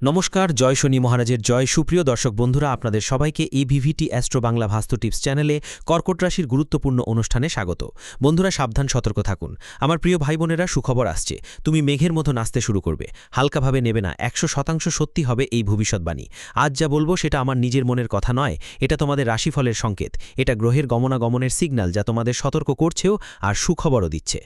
নমস্কার, জয় শনি মহারাজের জয়। সুপ্রিয় দর্শক বন্ধুরা, আপনাদের সবাইকে এবিভিটি অ্যাস্ট্রো বাংলা ভাস্তু টিপস চ্যানেলে কর্কট রাশির গুরুত্বপূর্ণ অনুষ্ঠানে স্বাগত। বন্ধুরা, সাবধান, সতর্ক থাকুন। আমার প্রিয় ভাই বোনেরা, সুখবর আসছে। তুমি মেঘের মতো নাচতে শুরু করবে। হালকাভাবে নেবে না, 100% সত্যি হবে এই ভবিষ্যৎবাণী। আজ যা বলবো সেটা আমার নিজের মনের কথা নয়, এটা তোমাদের রাশিফলের সংকেত। এটা গ্রহের গমনাগমনের সিগন্যাল, যা তোমাদের সতর্ক করছেও আর সুখবরও দিচ্ছে।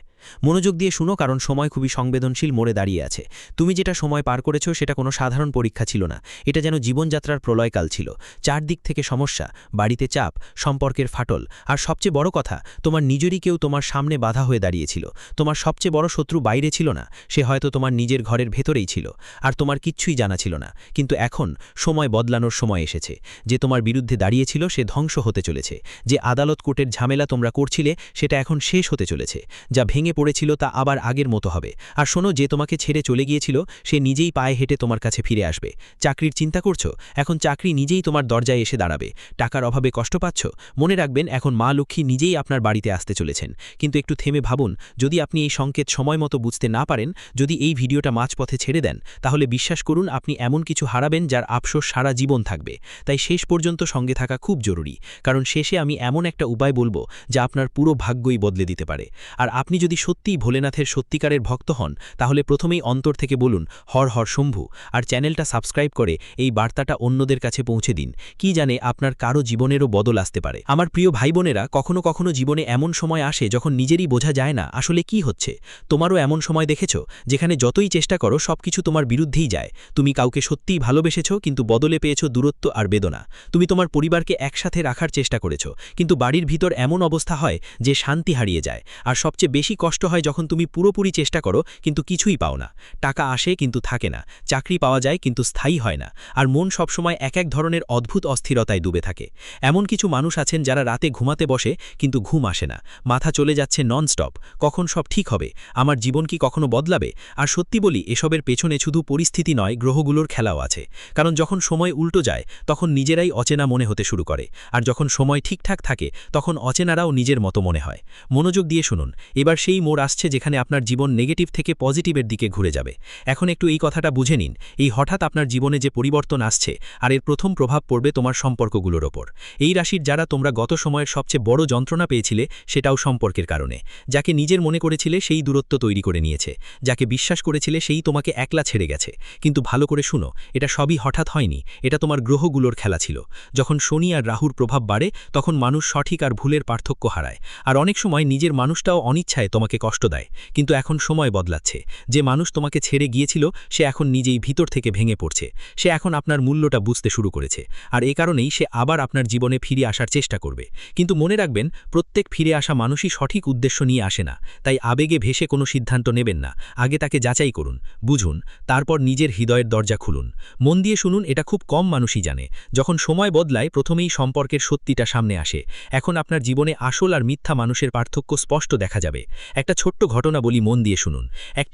মনোযোগ দিয়ে শুনো, কারণ সময় খুবই সংবেদনশীল মোড়ে দাঁড়িয়ে আছে। তুমি যেটা সময় পার করেছো সেটা কোনো সাধারণ পরীক্ষা ছিল না, এটা যেন জীবনযাত্রার প্রলয়কাল ছিল। চারদিক থেকে সমস্যা, বাড়িতে চাপ, সম্পর্কের ফাটল, আর সবচেয়ে বড় কথা, তোমার নিজেরই কেউ তোমার সামনে বাধা হয়ে দাঁড়িয়েছিল। তোমার সবচেয়ে বড় শত্রু বাইরে ছিল না, সে হয়তো তোমার নিজের ঘরের ভেতরেই ছিল, আর তোমার কিচ্ছুই জানা ছিল না। কিন্তু এখন সময় বদলানোর সময় এসেছে। যে তোমার বিরুদ্ধে দাঁড়িয়েছিল সে ধ্বংস হতে চলেছে। যে আদালত কোর্টের ঝামেলা তোমরা করছিলে সেটা এখন শেষ হতে চলেছে। যা ভেঙে পড়েছিল তা আবার আগের মতো হবে। আর শোনো, যে তোমাকে ছেড়ে চলে গিয়েছিল সে নিজেই পায়ে হেঁটে তোমার কাছে ফিরে আসবে। চাকরির চিন্তা করছো, এখন চাকরি নিজেই তোমার দরজায় এসে দাঁড়াবে। টাকার অভাবে কষ্ট পাচ্ছ, মনে রাখবেন এখন মা লক্ষ্মী নিজেই আপনার বাড়িতে আসতে চলেছেন। কিন্তু একটু থেমে ভাবুন, যদি আপনি এই সংকেত সময় মতো বুঝতে না পারেন, যদি এই ভিডিওটা মাঝপথে ছেড়ে দেন, তাহলে বিশ্বাস করুন আপনি এমন কিছু হারাবেন যার আফসোস সারা জীবন থাকবে। তাই শেষ পর্যন্ত সঙ্গে থাকা খুব জরুরি, কারণ শেষে আমি এমন একটা উপায় বলবো যা আপনার পুরো ভাগ্যই বদলে দিতে পারে। আর আপনি যদি সত্যিই ভোলেনাথের সত্যিকারের ভক্ত হন, তাহলে প্রথমেই অন্তর থেকে বলুন হর হর শম্ভু, আর চ্যানেলটা সাবস্ক্রাইব করে এই বার্তাটা অন্যদের কাছে পৌঁছে দিন। কি জানে আপনার কারো জীবনেরও বদল আসতে পারে। আমার প্রিয় ভাই বোনেরা, কখনো কখনো জীবনে এমন সময় আসে যখন নিজেরই বোঝা যায় না আসলে কি হচ্ছে। তোমারও এমন সময় দেখেছো যেখানে যতই চেষ্টা করো সবকিছু তোমার বিরুদ্ধেই যায়। তুমি কাউকে সত্যিই ভালোবেসেছো, কিন্তু বদলে পেয়েছো দূরত্ব আর বেদনা। তুমি তোমার পরিবারকে একসাথে রাখার চেষ্টা করেছো, কিন্তু বাড়ির ভিতর এমন অবস্থা হয় যে শান্তি হারিয়ে যায়। আর সবচেয়ে বেশি কষ্ট হয় যখন তুমি পুরোপুরি চেষ্টা করো কিন্তু কিছুই পাও না। টাকা আসে কিন্তু থাকে না, চাকরি পাওয়া যায় কিন্তু স্থায়ী হয় না, আর মন সবসময় এক এক ধরনের অদ্ভুত অস্থিরতায় ডুবে থাকে। এমন কিছু মানুষ আছেন যারা রাতে ঘুমাতে বসে কিন্তু ঘুম আসে না, মাথা চলে যাচ্ছে ননস্টপ, কখন সব ঠিক হবে, আমার জীবন কি কখনো বদলাবে। আর সত্যি বলি, এসবের পেছনে শুধু পরিস্থিতি নয়, গ্রহগুলোর খেলাও আছে। কারণ যখন সময় উল্টো যায় তখন নিজেরাই অচেনা মনে হতে শুরু করে, আর যখন সময় ঠিকঠাক থাকে তখন অচেনারাও নিজের মতো মনে হয়। মনোযোগ দিয়ে শুনুন, এবার সেই মোড় আসছে যেখানে আপনার জীবন নেগেটিভ থেকে পজিটিভের দিকে ঘুরে যাবে। এখন একটু এই কথাটা বুঝে নিন, এই হঠাৎ আপনার জীবনে যে পরিবর্তন আসছে, আর এর প্রথম প্রভাব পড়বে তোমার সম্পর্কগুলোর ওপর। এই রাশির যারা তোমরা গত সময়ের সবচেয়ে বড় যন্ত্রণা পেয়েছিলে, সেটাও সম্পর্কের কারণে। যাকে নিজের মনে করেছিলে সেই দূরত্ব তৈরি করে নিয়েছে, যাকে বিশ্বাস করেছিলে সেই তোমাকে একলা ছেড়ে গেছে। কিন্তু ভালো করে শুনো, এটা সবই হঠাৎ হয়নি, এটা তোমার গ্রহগুলোর খেলা ছিল। যখন শনি আর রাহুর প্রভাব বাড়ে তখন মানুষ সঠিক আর ভুলের পার্থক্য হারায়, আর অনেক সময় নিজের মানুষটাও অনিচ্ছায় তোমাকে কষ্ট দেয়। কিন্তু এখন সময় বদলাচ্ছে, যে মানুষ তোমাকে ছেড়ে গিয়েছিল সে এখন নিজেই ভিতর থেকে ভেঙে পড়ছে। সে এখন আপনার মূল্যটা বুঝতে শুরু করেছে, আর এ কারণেই সে আবার আপনার জীবনে ফিরে আসার চেষ্টা করবে। কিন্তু মনে রাখবেন, প্রত্যেক ফিরে আসা মানুষই সঠিক উদ্দেশ্য নিয়ে আসে না। তাই আবেগে ভেসে কোনো সিদ্ধান্ত নেবেন না, আগে তাকে যাচাই করুন, বুঝুন, তারপর নিজের হৃদয়ের দরজা খুলুন। মন দিয়ে শুনুন, এটা খুব কম মানুষই জানে। যখন সময় বদলায় প্রথমেই সম্পর্কের সত্যিটা সামনে আসে। এখন আপনার জীবনে আসল আর মিথ্যা মানুষের পার্থক্য স্পষ্ট দেখা যাবে। একটা ছোট্ট ঘটনা বলি, মন দিয়ে শুনুন।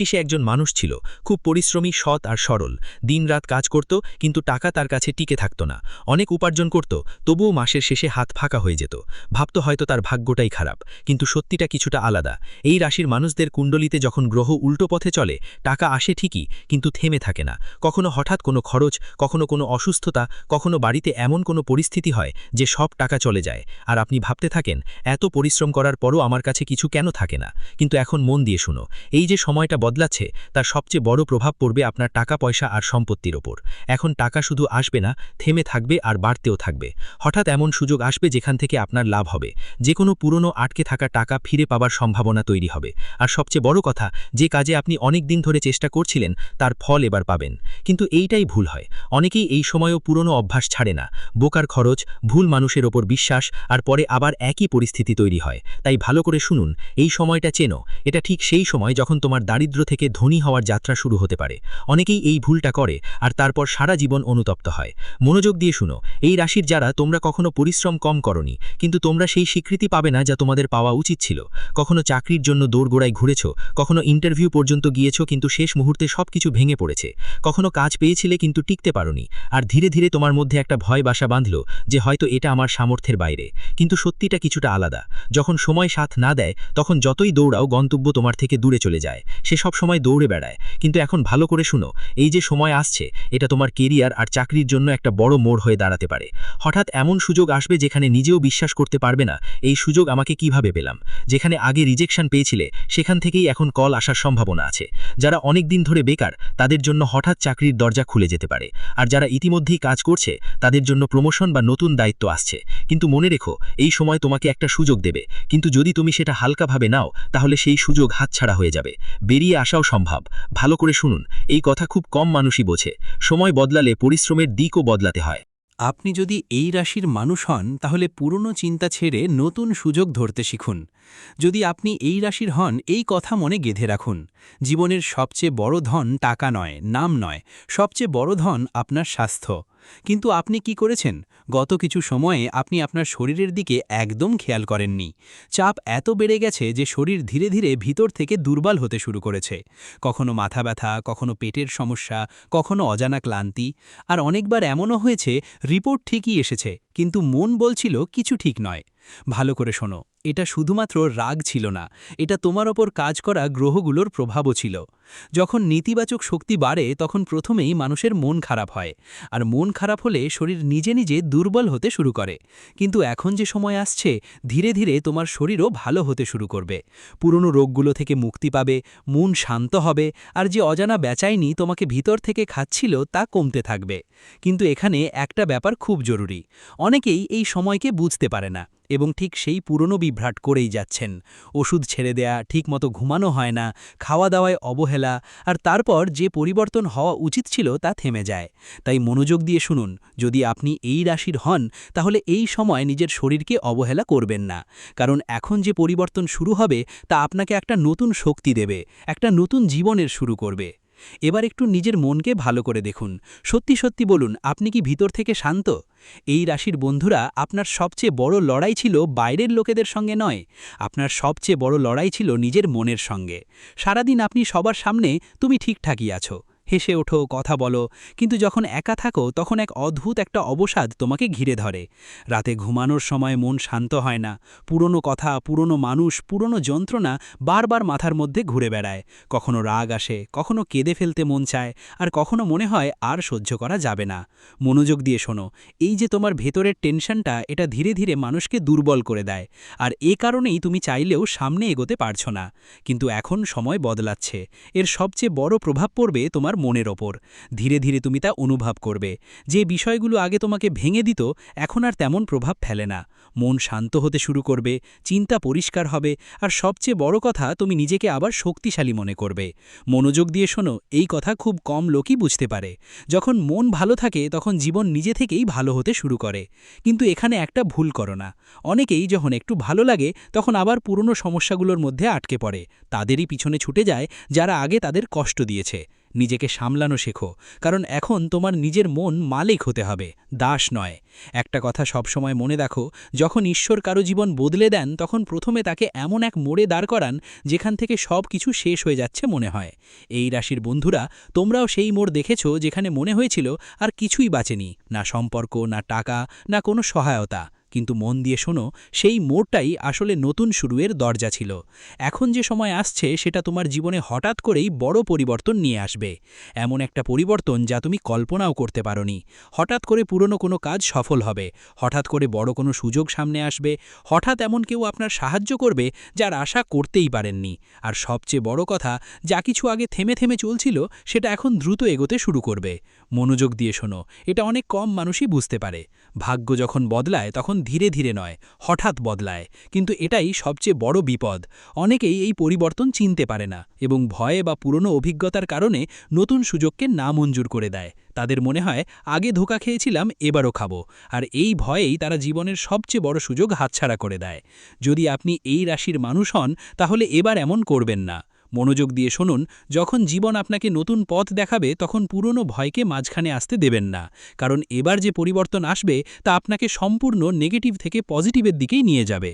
সে একজন মানুষ ছিল, খুব পরিশ্রমী, সৎ আর সরল। দিনরাত কাজ করত, কিন্তু টাকা তার কাছে টিকে থাকত না। অনেক উপার্জন করত, তবুও মাসের শেষে হাত ফাঁকা হয়ে যেত। ভাবত হয়তো তার ভাগ্যটাই খারাপ, কিন্তু সত্যিটা কিছুটা আলাদা। এই রাশির মানুষদের কুণ্ডলিতে যখন গ্রহ উল্টো পথে চলে, টাকা আসে ঠিকই, কিন্তু থেমে থাকে না। কখনো হঠাৎ কোনো খরচ, কখনো কোনো অসুস্থতা, কখনো বাড়িতে এমন কোনো পরিস্থিতি হয় যে সব টাকা চলে যায়। আর আপনি ভাবতে থাকেন, এত পরিশ্রম করার পরও আমার কাছে কিছু কেন থাকে না। কিন্তু এখন মন দিয়ে শুনো, এই যে সময়টা বদলাচ্ছে তার সবচেয়ে বড় প্রভাব পড়বে আপনার টাকা পয়সা আর সম্পত্তির ওপর। এখন টাকা শুধু আসবে না, থেমে থাকবে আর বাড়তেও থাকবে। হঠাৎ এমন সুযোগ আসবে যেখান থেকে আপনার লাভ হবে। যে কোনো পুরনো আটকে থাকা টাকা ফিরে পাবার সম্ভাবনা তৈরি হবে। আর সবচেয়ে বড় কথা, যে কাজে আপনি অনেক দিন ধরে চেষ্টা করছিলেন তার ফল এবার পাবেন। কিন্তু এইটাই ভুল হয়, অনেকেই এই সময়ও পুরনো অভ্যাস ছাড়ে না। বোকার খরচ, ভুল মানুষের ওপর বিশ্বাস, আর পরে আবার একই পরিস্থিতি তৈরি হয়। তাই ভালো করে শুনুন, এই সময়টা চেনো, এটা ঠিক সেই সময় যখন তোমার দারিদ্র্য থেকে ধনী হওয়ার যাত্রা শুরু হতে পারে। অনেকেই এই ভুলটা করে আর তারপর সারা জীবন অনুতপ্ত হয়। মনোযোগ দিয়ে শুনো, এই রাশির যারা তোমরা কখনো পরিশ্রম কম করনি, কিন্তু তোমরা সেই স্বীকৃতি পাবে না যা তোমাদের পাওয়া উচিত ছিল। কখনো চাকরির জন্য দৌড়গোড়ায় ঘুরেছ, কখনো ইন্টারভিউ পর্যন্ত গিয়েছ কিন্তু শেষ মুহূর্তে সবকিছু ভেঙে পড়েছে। কখনো কাজ পেয়েছিলে কিন্তু টিকতে পারোনি, আর ধীরে ধীরে তোমার মধ্যে একটা ভয় বাসা বাঁধল যে হয়তো এটা আমার সামর্থ্যের বাইরে। কিন্তু সত্যিটা কিছুটা আলাদা। যখন সময় সাথ না দেয় তখন যতই দৌড় দৌড়াও গন্তব্য তোমার থেকে দূরে চলে যায়। সে সব সময় দৌড়ে বেড়ায়। কিন্তু এখন ভালো করে শুনো, এই যে সময় আসছে, এটা তোমার কেরিয়ার আর চাকরির জন্য একটা বড় মোড় হয়ে দাঁড়াতে পারে। হঠাৎ এমন সুযোগ আসবে যেখানে নিজেও বিশ্বাস করতে পারবে না, এই সুযোগ আমাকে কিভাবে পেলাম। যেখানে আগে রিজেকশন পেয়েছিলে, সেখান থেকেই এখন কল আসার সম্ভাবনা আছে। যারা অনেক দিন ধরে বেকার, তাদের জন্য হঠাৎ চাকরির দরজা খুলে যেতে পারে। আর যারা ইতিমধ্যেই কাজ করছে, তাদের জন্য প্রমোশন বা নতুন দায়িত্ব আসছে। কিন্তু মনে রেখো, এই সময় তোমাকে একটা সুযোগ দেবে, কিন্তু যদি তুমি সেটা হালকাভাবে নাও, তাহলে সেই সুযোগ হাতছাড়া হয়ে যাবে। বেরিয়ে আসাও সম্ভব। ভালো করে শুনুন, এই কথা খুব কম মানুষই বোঝে। সময় বদলালে পরিশ্রমের দিকও বদলাতে হয়। আপনি যদি এই রাশির মানুষ হন তাহলে পুরনো চিন্তা ছেড়ে নতুন সুযোগ ধরতে শিখুন। যদি আপনি এই রাশির হন, এই কথা মনে গেঁথে রাখুন। জীবনের সবচেয়ে বড় ধন টাকা নয়, নাম নয়, সবচেয়ে বড় ধন আপনার স্বাস্থ্য। কিন্তু আপনি কি করেছেন? গত কিছু সময়ে আপনি আপনার শরীরের দিকে একদম খেয়াল করেননি। চাপ এত বেড়ে গেছে যে শরীর ধীরে ধীরে ভিতর থেকে দুর্বল হতে শুরু করেছে। কখনো মাথা ব্যথা, কখনো পেটের সমস্যা, কখনো অজানা ক্লান্তি। আর অনেকবার এমনও হয়েছে রিপোর্ট ঠিকই এসেছে, কিন্তু মন বলছিল কিছু ঠিক নয়। ভালো করে শোনো, এটা শুধুমাত্র রাগ ছিল না, এটা তোমার ওপর কাজ করা গ্রহগুলোর প্রভাবও ছিল। যখন নেতিবাচক শক্তি বাড়ে তখন প্রথমেই মানুষের মন খারাপ হয়, আর মন খারাপ হলে শরীর নিজে নিজে দুর্বল হতে শুরু করে। কিন্তু এখন যে সময় আসছে, ধীরে ধীরে তোমার শরীরও ভালো হতে শুরু করবে। পুরনো রোগগুলো থেকে মুক্তি পাবে, মন শান্ত হবে, আর যে অজানা বেচাইনি তোমাকে ভিতর থেকে খাচ্ছিল তা কমতে থাকবে। কিন্তু এখানে একটা ব্যাপার খুব জরুরি। অনেকেই এই সময়কে বুঝতে পারে না এবং ঠিক সেই পুরনো বিভ্রাট করেই যাচ্ছেন। ওষুধ ছেড়ে দেয়া, ঠিকমতো ঘুমানো হয় না, খাওয়া দাওয়ায় অবহেলা, আর তারপর যে পরিবর্তন হওয়া উচিত ছিল তা থেমে যায়। তাই মনোযোগ দিয়ে শুনুন, যদি আপনি এই রাশির হন, তাহলে এই সময় নিজের শরীরকে অবহেলা করবেন না। কারণ এখন যে পরিবর্তন শুরু হবে তা আপনাকে একটা নতুন শক্তি দেবে, একটা নতুন জীবনের শুরু করবে। এবার একটু নিজের মনকে ভালো করে দেখুন। সত্যি সত্যি বলুন, আপনি কি ভিতর থেকে শান্ত? এই রাশির বন্ধুরা, আপনার সবচেয়ে বড় লড়াই ছিল বাইরের লোকেদের সঙ্গে নয়, আপনার সবচেয়ে বড় লড়াই ছিল নিজের মনের সঙ্গে। সারাদিন আপনি সবার সামনে তুমি ঠিকঠাকই আছো, হেসে ওঠো, কথা বলো, কিন্তু যখন একা থাকো তখন এক অদ্ভুত একটা অবসাদ তোমাকে ঘিরে ধরে। রাতে ঘুমানোর সময় মন শান্ত হয় না, পুরনো কথা, পুরনো মানুষ, পুরনো যন্ত্রণা বারবার মাথার মধ্যে ঘুরে বেড়ায়। কখনো রাগ আসে, কখনো কেঁদে ফেলতে মন চায়, আর কখনো মনে হয় আর সহ্য করা যাবে না। মনোযোগ দিয়ে শোনো, এই যে তোমার ভেতরের টেনশনটা, এটা ধীরে ধীরে মানুষকে দুর্বল করে দেয়, আর এ কারণেই তুমি চাইলেও সামনে এগোতে পারছো না। কিন্তু এখন সময় বদলাচ্ছে, এর সবচেয়ে বড় প্রভাব পড়বে তোমার মনের ওপর। ধীরে ধীরে তুমি তা অনুভব করবে। যে বিষয়গুলো আগে তোমাকে ভেঙে দিত, এখন আর তেমন প্রভাব ফেলে না। মন শান্ত হতে শুরু করবে, চিন্তা পরিষ্কার হবে, আর সবচেয়ে বড় কথা, তুমি নিজেকে আবার শক্তিশালী মনে করবে। মনোযোগ দিয়ে শোনো, এই কথা খুব কম লোকই বুঝতে পারে। যখন মন ভালো থাকে তখন জীবন নিজে থেকেই ভালো হতে শুরু করে। কিন্তু এখানে একটা ভুল করো না। অনেকেই যখন একটু ভালো লাগে তখন আবার পুরনো সমস্যাগুলোর মধ্যে আটকে পড়ে, তাদেরই পিছনে ছুটে যায় যারা আগে তাদের কষ্ট দিয়েছে। নিজেকে সামলানো শেখো, কারণ এখন তোমার নিজের মন মালিক হতে হবে, দাস নয়। একটা কথা সবসময় মনে রাখো, যখন ঈশ্বর কারো জীবন বদলে দেন তখন প্রথমে তাকে এমন এক মোড়ে দাঁড় করান যেখান থেকে সব কিছু শেষ হয়ে যাচ্ছে মনে হয়। এই রাশির বন্ধুরা, তোমরাও সেই মোড় দেখেছ যেখানে মনে হয়েছিল আর কিছুই বাঁচেনি, না সম্পর্ক, না টাকা, না কোনো সহায়তা। কিন্তু মন দিয়ে শোনো, সেই মোড়টাই আসলে নতুন শুরুয়ের দরজা ছিল। এখন যে সময় আসছে সেটা তোমার জীবনে হঠাৎ করেই বড় পরিবর্তন নিয়ে আসবে। এমন একটা পরিবর্তন যা তুমি কল্পনাও করতে পারোনি। হঠাৎ করে পুরনো কোনো কাজ সফল হবে, হঠাৎ করে বড় কোনো সুযোগ সামনে আসবে, হঠাৎ এমন কেউ আপনার সাহায্য করবে যার আশা করতেই পারেননি। আর সবচেয়ে বড় কথা, যা কিছু আগে থেমে থেমে চলছিল সেটা এখন দ্রুত এগোতে শুরু করবে। মনোযোগ দিয়ে শোনো, এটা অনেক কম মানুষই বুঝতে পারে। ভাগ্য যখন বদলায় তখন ধীরে ধীরে নয়, হঠাৎ বদলায়। কিন্তু এটাই সবচেয়ে বড় বিপদ। অনেকেই এই পরিবর্তন চিনতে পারে না এবং ভয়ে বা পুরনো অভিজ্ঞতার কারণে নতুন সুযোগকে না মঞ্জুর করে দেয়। তাদের মনে হয় আগে ধোঁকা খেয়েছিলাম, এবারও খাবো, আর এই ভয়েই তারা জীবনের সবচেয়ে বড় সুযোগ হাতছাড়া করে দেয়। যদি আপনি এই রাশির মানুষ হন তাহলে এবার এমন করবেন না। মনোযোগ দিয়ে শুনুন, যখন জীবন আপনাকে নতুন পথ দেখাবে তখন পুরনো ভয়কে মাঝখানে আসতে দেবেন না, কারণ এবার যে পরিবর্তন আসবে তা আপনাকে সম্পূর্ণ নেগেটিভ থেকে পজিটিভের দিকেই নিয়ে যাবে।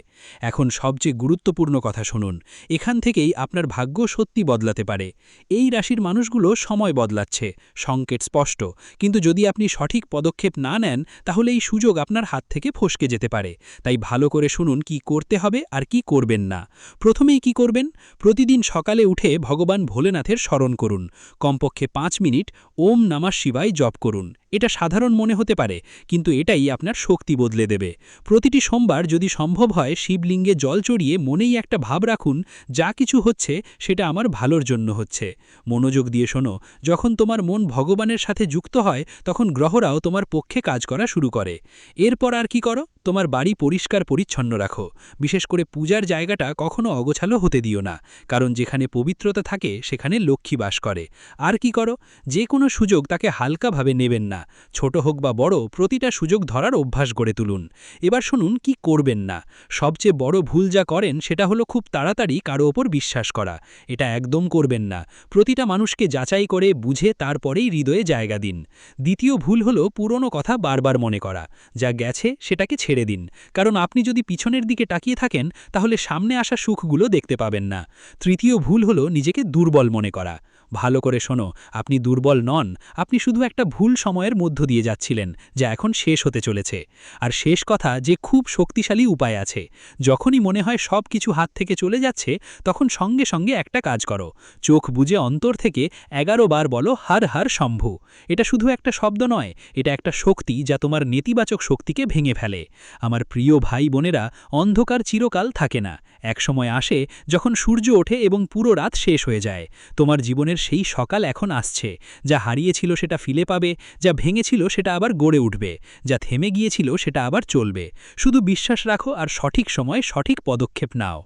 এখন সবচেয়ে গুরুত্বপূর্ণ কথা শুনুন, এখান থেকেই আপনার ভাগ্য সত্যি বদলাতে পারে। এই রাশির মানুষগুলো সময় বদলাচ্ছে, সংকেত স্পষ্ট, কিন্তু যদি আপনি সঠিক পদক্ষেপ না নেন তাহলে এই সুযোগ আপনার হাত থেকে ফসকে যেতে পারে। তাই ভালো করে শুনুন কি করতে হবে আর কি করবেন না। প্রথমেই কি করবেন? প্রতিদিন সকালে উঠে ভগবান ভোলেনাথের স্মরণ করুন। কমপক্ষে 5 মিনিট ওম নমঃ শিবায় জপ করুন। এটা সাধারণ মনে হতে পারে, কিন্তু এটাই আপনার শক্তি বদলে দেবে। প্রতিটি সোমবার যদি সম্ভব হয় শিবলিঙ্গে জল চড়িয়ে মনেই একটা ভাব রাখুন, যা কিছু হচ্ছে সেটা আমার ভালোর জন্য হচ্ছে। মনোযোগ দিয়ে শোনো, যখন তোমার মন ভগবানের সাথে যুক্ত হয় তখন গ্রহরাও তোমার পক্ষে কাজ করা শুরু করে। এরপর আর কি করো? তোমার বাড়ি পরিষ্কার পরিচ্ছন্ন রাখো। বিশেষ করে পূজার জায়গাটা কখনো অগোছালো হতে দিও না, কারণ যেখানে পবিত্রতা থাকে সেখানে লক্ষ্মী বাস করে। আর কি করো? যে কোনো সুযোগ তাকে হালকাভাবে নেবেন না। ছোট হোক বা বড়, প্রতিটা সুযোগ ধরার অভ্যাস গড়ে তুলুন। এবার শুনুন কি করবেন না। সবচেয়ে বড় ভুল যা করেন সেটা হলো খুব তাড়াতাড়ি কারো ওপর বিশ্বাস করা। এটা একদম করবেন না। প্রতিটা মানুষকে যাচাই করে বুঝে তারপরেই হৃদয়ে জায়গা দিন। দ্বিতীয় ভুল হলো পুরনো কথা বারবার মনে করা। যা গেছে সেটাকে ছেড়ে দিন, কারণ আপনি যদি পিছনের দিকে তাকিয়ে থাকেন তাহলে সামনে আসা সুখগুলো দেখতে পাবেন না। তৃতীয় ভুল হলো নিজেকে দুর্বল মনে করা। ভালো করে শোনো, আপনি দুর্বল নন, আপনি শুধু একটা ভুল সময়ের মধ্য দিয়ে যাচ্ছিলেন, যা এখন শেষ হতে চলেছে। আর শেষ কথা, যে খুব শক্তিশালী উপায় আছে। যখনই মনে হয় সব কিছু হাত থেকে চলে যাচ্ছে তখন সঙ্গে সঙ্গে একটা কাজ করো। চোখ বুজে অন্তর থেকে 11 বার বলো হর হর শম্ভু। এটা শুধু একটা শব্দ নয়, এটা একটা শক্তি যা তোমার নেতিবাচক শক্তিকে ভেঙে ফেলে। আমার প্রিয় ভাই বোনেরা, অন্ধকার চিরকাল থাকে না। এক সময় আসে যখন সূর্য ওঠে এবং পুরো রাত শেষ হয়ে যায়। তোমার জীবনের সেই সকাল এখন আসছে। যা হারিয়েছিল সেটা ফিরে পাবে, যা ভেঙেছিল সেটা আবার গড়ে উঠবে, যা থেমে গিয়েছিল সেটা আবার চলবে। শুধু বিশ্বাস রাখো আর সঠিক সময়ে সঠিক পদক্ষেপ নাও।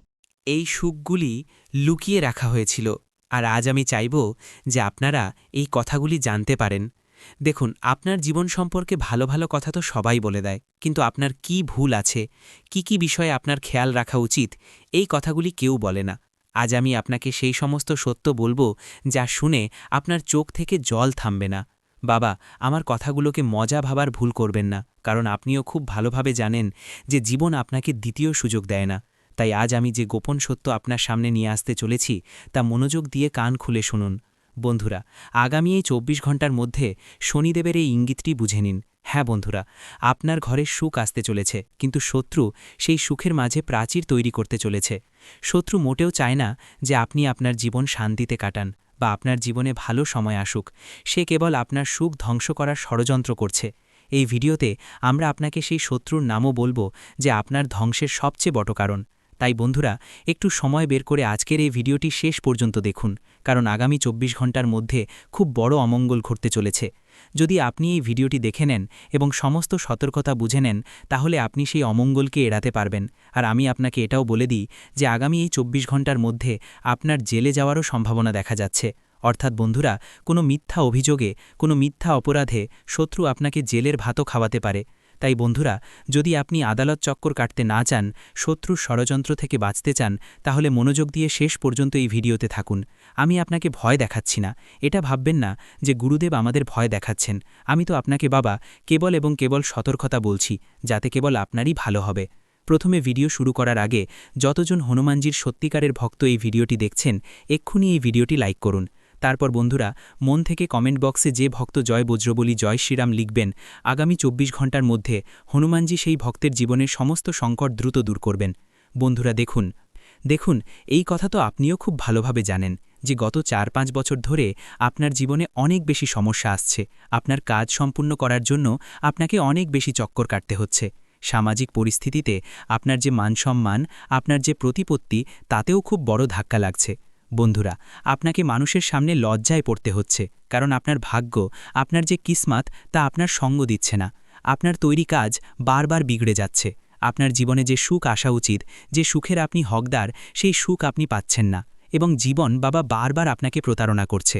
এই সুখগুলি লুকিয়ে রাখা হয়েছিল, আর আজ আমি চাইব যে আপনারা এই কথাগুলি জানতে পারেন। দেখুন, আপনার জীবন সম্পর্কে ভালো ভালো কথা তো সবাই বলে দেয়, কিন্তু আপনার কি ভুল আছে, কি বিষয়ে আপনার খেয়াল রাখা উচিত, এই কথাগুলি কেউ বলে না। আজ আমি আপনাকে সেই সমস্ত সত্য বলবো যা শুনে আপনার চোখ থেকে জল থামবে না। বাবা, আমার কথাগুলোকে মজা ভাবার ভুল করবেন না, কারণ আপনিও খুব ভালোভাবে জানেন যে জীবন আপনাকে দ্বিতীয় সুযোগ দেয় না। তাই আজ আমি যে গোপন সত্য আপনার সামনে নিয়ে আসতে চলেছি তা মনোযোগ দিয়ে কান খুলে শুনুন। বন্ধুরা, আগামী এই 24 ঘন্টার মধ্যে শনিদেবের এই ইঙ্গিতটি বুঝে নিন। হ্যাঁ বন্ধুরা, আপনার ঘরে সুখ আসতে চলেছে, কিন্তু শত্রু সেই সুখের মাঝে প্রাচীর তৈরি করতে চলেছে। শত্রু মোটেও চায় না যে আপনি আপনার জীবন শান্তিতে কাটান বা আপনার জীবনে ভালো সময় আসুক। সে কেবল আপনার সুখ ধ্বংস করার ষড়যন্ত্র করছে। এই ভিডিওতে আমরা আপনাকে সেই শত্রুর নামও বলবো যে আপনার ধ্বংসের সবচেয়ে বড় কারণ। তাই বন্ধুরা, একটু সময় বের করে আজকের এই ভিডিওটি শেষ পর্যন্ত দেখুন, কারণ আগামী 24 ঘন্টার মধ্যে খুব বড় অমঙ্গল ঘটতে চলেছে। যদি আপনি এই ভিডিওটি দেখে নেন এবং সমস্ত সতর্কতা বুঝে নেন, তাহলে আপনি সেই অমঙ্গলকে এড়াতে পারবেন। আর আমি আপনাকে এটাও বলে দিই যে আগামী এই 24 ঘন্টার মধ্যে আপনার জেলে যাওয়ারও সম্ভাবনা দেখা যাচ্ছে। অর্থাৎ বন্ধুরা, কোনো মিথ্যা অভিযোগে, কোনো মিথ্যা অপরাধে শত্রু আপনাকে জেলের ভাতও খাওয়াতে পারে। তাই বন্ধুরা, যদি আপনি আদালত চক্কর কাটতে না চান, শত্রুর ষড়যন্ত্র থেকে বাঁচতে চান, তাহলে মনোযোগ দিয়ে শেষ পর্যন্ত এই ভিডিওতে থাকুন। আমি আপনাকে ভয় দেখাচ্ছি না, এটা ভাববেন না যে গুরুদেব আমাদের ভয় দেখাচ্ছেন। আমি তো আপনাকে বাবা কেবল এবং কেবল সতর্কতা বলছি, যাতে কেবল আপনারই ভালো হবে। প্রথমে ভিডিও শুরু করার আগে যতজন হনুমানজির সত্যিকারের ভক্ত এই ভিডিওটি দেখছেন, এক্ষুনি এই ভিডিওটি লাইক করুন। তারপর বন্ধুরা, মন থেকে কমেন্ট বক্সে যে ভক্ত জয় বজ্রবলী জয় শ্রীরাম লিখবেন, আগামী 24 ঘন্টার মধ্যে হনুমানজি সেই ভক্তের জীবনের সমস্ত সংকট দ্রুত দূর করবেন। বন্ধুরা দেখুন, এই কথা তো আপনিও খুব ভালোভাবে জানেন যে গত 4-5 বছর ধরে আপনার জীবনে অনেক বেশি সমস্যা আসছে। আপনার কাজ সম্পূর্ণ করার জন্য আপনাকে অনেক বেশি চক্কর কাটতে হচ্ছে। সামাজিক পরিস্থিতিতে আপনার যে মানসম্মান, আপনার যে প্রতিপত্তি, তাতেও খুব বড় ধাক্কা লাগছে। বন্ধুরা, আপনাকে মানুষের সামনে লজ্জায় পড়তে হচ্ছে, কারণ আপনার ভাগ্য, আপনার যে কিসমত, তা আপনার সঙ্গ দিচ্ছে না। আপনার তৈরি কাজ বারবার বিগড়ে যাচ্ছে। আপনার জীবনে যে সুখ আসা উচিত, যে সুখের আপনি হকদার, সেই সুখ আপনি পাচ্ছেন না, এবং জীবন বাবা বারবার আপনাকে প্রতারণা করছে।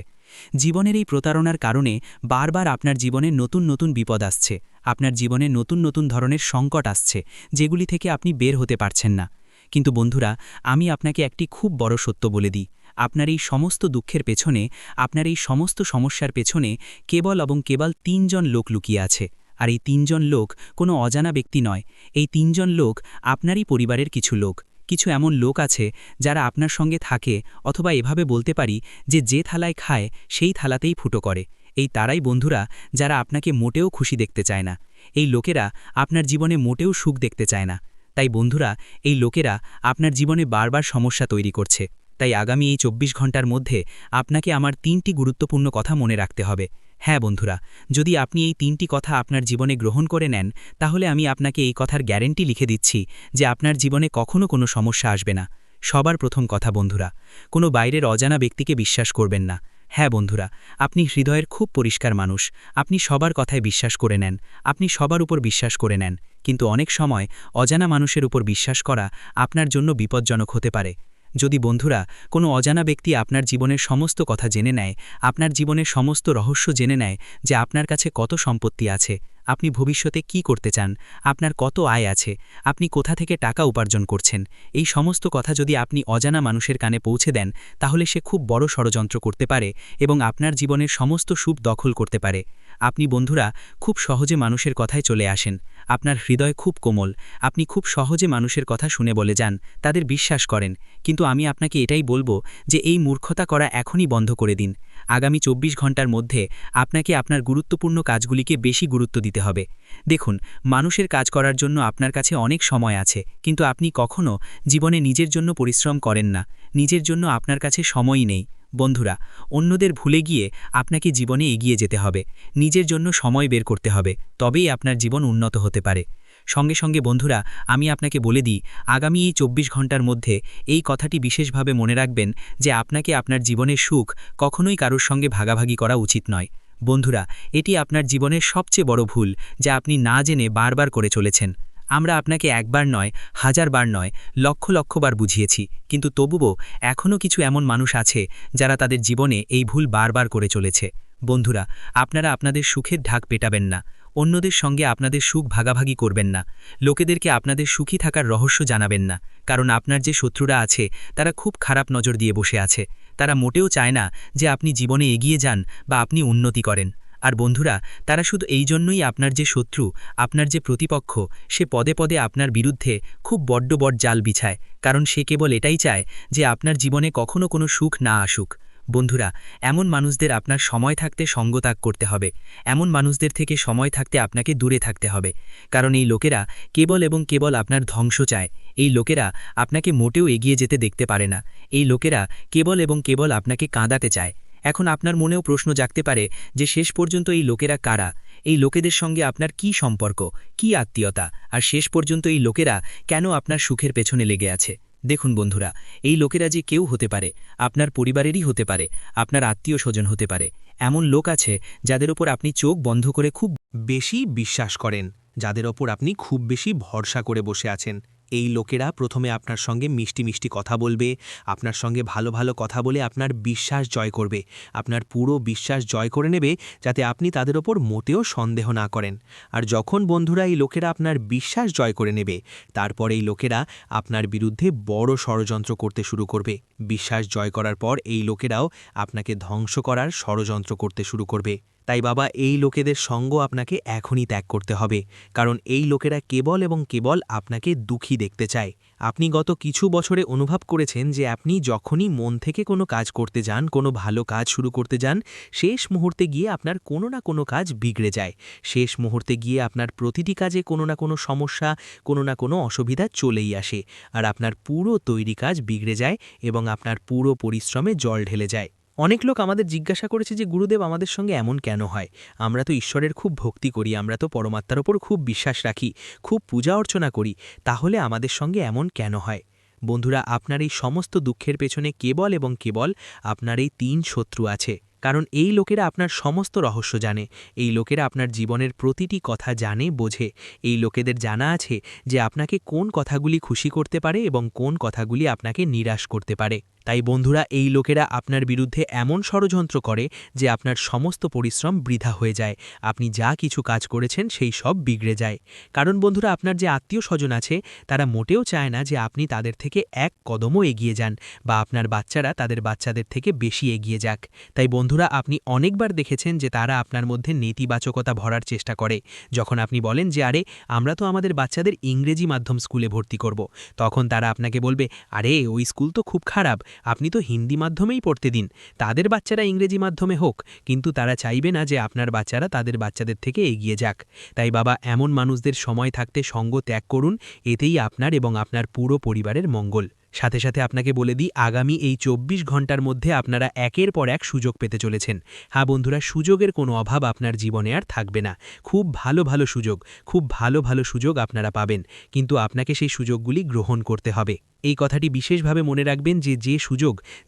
জীবনের এই প্রতারণার কারণে বারবার আপনার জীবনে নতুন নতুন বিপদ আসছে, আপনার জীবনে নতুন নতুন ধরনের সংকট আসছে, যেগুলি থেকে আপনি বের হতে পারছেন না। কিন্তু বন্ধুরা, আমি আপনাকে একটি খুব বড় সত্য বলে দিই, আপনার এই সমস্ত দুঃখের পেছনে, আপনার এই সমস্ত সমস্যার পেছনে কেবল এবং কেবল ৩ জন লোক লুকিয়ে আছে। আর এই ৩ জন লোক কোনো অজানা ব্যক্তি নয়। এই ৩ জন লোক আপনারই পরিবারের কিছু লোক। কিছু এমন লোক আছে যারা আপনার সঙ্গে থাকে, অথবা এভাবে বলতে পারি যে থালায় খায় সেই থালাতেই ফুটো করে। এই তারাই বন্ধুরা যারা আপনাকে মোটেও খুশি দেখতে চায় না। এই লোকেরা আপনার জীবনে মোটেও সুখ দেখতে চায় না। তাই বন্ধুরা, এই লোকেরা আপনার জীবনে বারবার সমস্যা তৈরি করছে। তাই আগামী এই ২৪ ঘন্টার মধ্যে আপনাকে আমার ৩টি গুরুত্বপূর্ণ কথা মনে রাখতে হবে। হ্যাঁ বন্ধুরা, যদি আপনি এই ৩টি কথা আপনার জীবনে গ্রহণ করে নেন, তাহলে আমি আপনাকে এই কথার গ্যারেন্টি লিখে দিচ্ছি যে আপনার জীবনে কখনো কোনো সমস্যা আসবে না। সবার প্রথম কথা বন্ধুরা, কোনো বাইরের অজানা ব্যক্তিকে বিশ্বাস করবেন না। হ্যাঁ বন্ধুরা, আপনি হৃদয়ের খুব পরিষ্কার মানুষ। আপনি সবার কথায় বিশ্বাস করে নেন, আপনি সবার উপর বিশ্বাস করে নেন। কিন্তু অনেক সময় অজানা মানুষের উপর বিশ্বাস করা আপনার জন্য বিপজ্জনক হতে পারে। যদি বন্ধুরা কোনো অজানা ব্যক্তি আপনার জীবনের সমস্ত কথা জেনে নেয়, আপনার জীবনের সমস্ত রহস্য জেনে নেয়, যে আপনার কাছে কত সম্পত্তি আছে, আপনি ভবিষ্যতে কি করতে চান, আপনার কত আয় আছে, আপনি কোথা থেকে টাকা উপার্জন করছেন, এই সমস্ত কথা যদি আপনি অজানা মানুষের কানে পৌঁছে দেন, তাহলে সে খুব বড় ষড়যন্ত্র করতে পারে এবং আপনার জীবনের সমস্ত সুখ দখল করতে পারে। আপনি বন্ধুরা খুব সহজে মানুষের কথায় চলে আসেন। আপনার হৃদয় খুব কোমল, আপনি খুব সহজে মানুষের কথা শুনে বলে যান, তাদের বিশ্বাস করেন। কিন্তু আমি আপনাকে এটাই বলবো যে এই মূর্খতা করা এখনই বন্ধ করে দিন। আগামী ২৪ ঘন্টার মধ্যে আপনাকে আপনার গুরুত্বপূর্ণ কাজগুলিকে বেশি গুরুত্ব দিতে হবে। দেখুন, মানুষের কাজ করার জন্য আপনার কাছে অনেক সময় আছে, কিন্তু আপনি কখনো জীবনে নিজের জন্য পরিশ্রম করেন না। নিজের জন্য আপনার কাছে সময়ই নেই। বন্ধুরা, অন্যদের ভুলে গিয়ে আপনাকে জীবনে এগিয়ে যেতে হবে। নিজের জন্য সময় বের করতে হবে, তবেই আপনার জীবন উন্নত হতে পারে। সঙ্গে সঙ্গে বন্ধুরা, আমি আপনাকে বলে দিই, আগামী এই ২৪ ঘন্টার মধ্যে এই কথাটি বিশেষভাবে মনে রাখবেন যে আপনাকে আপনার জীবনের সুখ কখনোই কারোর সঙ্গে ভাগাভাগি করা উচিত নয়। বন্ধুরা, এটি আপনার জীবনের সবচেয়ে বড় ভুল যা আপনি না জেনে বারবার করে চলেছেন। আমরা আপনাকে একবার নয়, হাজারবার নয়, লক্ষ লক্ষবার বুঝিয়েছি, কিন্তু তবুও এখনও কিছু এমন মানুষ আছে যারা তাদের জীবনে এই ভুল বারবার করে চলেছে। বন্ধুরা, আপনারা আপনাদের সুখের ঢাক পেটাবেন না, অন্যদের সঙ্গে আপনাদের সুখ ভাগাভাগি করবেন না, লোকেদেরকে আপনাদের সুখী থাকার রহস্য জানাবেন না। কারণ আপনার যে শত্রুরা আছে তারা খুব খারাপ নজর দিয়ে বসে আছে। তারা মোটেও চায় না যে আপনি জীবনে এগিয়ে যান বা আপনি উন্নতি করেন। আর বন্ধুরা, তারা শুধু এই জন্যই আপনার যে শত্রু, আপনার যে প্রতিপক্ষ, সে পদে পদে আপনার বিরুদ্ধে খুব বড্ড জাল বিছায়। কারণ সে কেবল এটাই চায় যে আপনার জীবনে কখনো কোনো সুখ না আসুক। বন্ধুরা, এমন মানুষদের আপনার সময় থাকতে সঙ্গত্যাগ করতে হবে। এমন মানুষদের থেকে সময় থাকতে আপনাকে দূরে থাকতে হবে। কারণ এই লোকেরা কেবল এবং কেবল আপনার ধ্বংস চায়। এই লোকেরা আপনাকে মোটেও এগিয়ে যেতে দেখতে পারে না। এই লোকেরা কেবল এবং কেবল আপনাকে কাঁদাতে চায়। এখন আপনার মনেও প্রশ্ন জাগতে পারে যে শেষ পর্যন্ত এই লোকেরা কারা, এই লোকেদের সঙ্গে আপনার কি সম্পর্ক, কি আত্মীয়তা, আর শেষ পর্যন্ত এই লোকেরা কেন আপনার সুখের পেছনে লেগে আছে। দেখুন বন্ধুরা, এই লোকেরা যে কেউ হতে পারে, আপনার পরিবারেরই হতে পারে, আপনার আত্মীয় স্বজন হতে পারে। এমন লোক আছে যাদের ওপর আপনি চোখ বন্ধ করে খুব বেশি বিশ্বাস করেন, যাদের ওপর আপনি খুব বেশি ভরসা করে বসে আছেন। এই লোকেরা প্রথমে আপনার সঙ্গে মিষ্টি মিষ্টি কথা বলবে, আপনার সঙ্গে ভালো ভালো কথা বলে আপনার বিশ্বাস জয় করবে, আপনার পুরো বিশ্বাস জয় করে নেবে, যাতে আপনি তাদের ওপর মোটেও সন্দেহ না করেন। আর যখন বন্ধুরা এই লোকেরা আপনার বিশ্বাস জয় করে নেবে, তারপর এই লোকেরা আপনার বিরুদ্ধে বড় ষড়যন্ত্র করতে শুরু করবে। বিশ্বাস জয় করার পর এই লোকেরাও আপনাকে ধ্বংস করার ষড়যন্ত্র করতে শুরু করবে। তাই বাবা, এই লোকেদের সঙ্গ আপনাকে এখনই ত্যাগ করতে হবে, কারণ এই লোকেরা কেবল এবং কেবল আপনাকে দুঃখী দেখতে চায়। আপনি গত কিছু বছরে অনুভব করেছেন যে আপনি যখনই মন থেকে কোনো কাজ করতে যান, কোনো ভালো কাজ শুরু করতে যান, শেষ মুহূর্তে গিয়ে আপনার কোনো না কোনো কাজ বিগড়ে যায়। শেষ মুহূর্তে গিয়ে আপনার প্রতিটি কাজে কোনো না কোনো সমস্যা, কোনো না কোনো অসুবিধা চলেই আসে, আর আপনার পুরো তৈরি কাজ বিগড়ে যায় এবং আপনার পুরো পরিশ্রমে জল ঢেলে যায়। অনেক লোক আমাদের জিজ্ঞাসা করেছে যে গুরুদেব, আমাদের সঙ্গে এমন কেন হয়? আমরা তো ঈশ্বরের খুব ভক্তি করি, আমরা তো পরমাত্মার ওপর খুব বিশ্বাস রাখি, খুব পূজা অর্চনা করি, তাহলে আমাদের সঙ্গে এমন কেন হয়? বন্ধুরা, আপনার এই সমস্ত দুঃখের পেছনে কেবল এবং কেবল আপনার এই ৩ শত্রু আছে। কারণ এই লোকেরা আপনার সমস্ত রহস্য জানে, এই লোকেরা আপনার জীবনের প্রতিটি কথা জানে, বোঝে। এই লোকেদের জানা আছে যে আপনাকে কোন কথাগুলি খুশি করতে পারে এবং কোন কথাগুলি আপনাকে নিরাশ করতে পারে। তাই বন্ধুরা, এই লোকেরা আপনার বিরুদ্ধে এমন ষড়যন্ত্র করে যে আপনার সমস্ত পরিশ্রম বৃথা হয়ে যায়, আপনি যা কিছু কাজ করেছেন সেই সব বিগড়ে যায়। কারণ বন্ধুরা, আপনার যে আত্মীয় স্বজন আছে তারা মোটেও চায় না যে আপনি তাদের থেকে এক কদমও এগিয়ে যান বা আপনার বাচ্চারা তাদের বাচ্চাদের থেকে বেশি এগিয়ে যাক। তাই বন্ধুরা, আপনি অনেকবার দেখেছেন যে তারা আপনার মধ্যে নেতিবাচকতা ভরার চেষ্টা করে। যখন আপনি বলেন যে আরে আমরা তো আমাদের বাচ্চাদের ইংরেজি মাধ্যম স্কুলে ভর্তি করব, তখন তারা আপনাকে বলবে আরে ওই স্কুল তো খুব খারাপ, আপনি তো হিন্দি মাধ্যমেই পড়তে দিন, তাদের বাচ্চারা ইংরেজি মাধ্যমে হোক, কিন্তু তারা চাইবে না যে আপনার বাচ্চারা তাদের বাচ্চাদের থেকে এগিয়ে যাক। তাই বাবা, এমন মানুষদের সময় থাকতে সঙ্গ ত্যাগ করুন, এতেই আপনার এবং আপনার পুরো পরিবারের মঙ্গল। সাথে সাথে আপনাকে বলে দিই, আগামী এই ২৪ ঘন্টার মধ্যে আপনারা একের পর এক সুযোগ পেতে চলেছেন। হ্যাঁ বন্ধুরা, সুযোগের কোনো অভাব আপনার জীবনে আর থাকবে না। খুব ভালো ভালো সুযোগ, খুব ভালো ভালো সুযোগ আপনারা পাবেন, কিন্তু আপনাকে সেই সুযোগগুলি গ্রহণ করতে হবে। এই কথাটি বিশেষভাবে মনে রাখবেন যে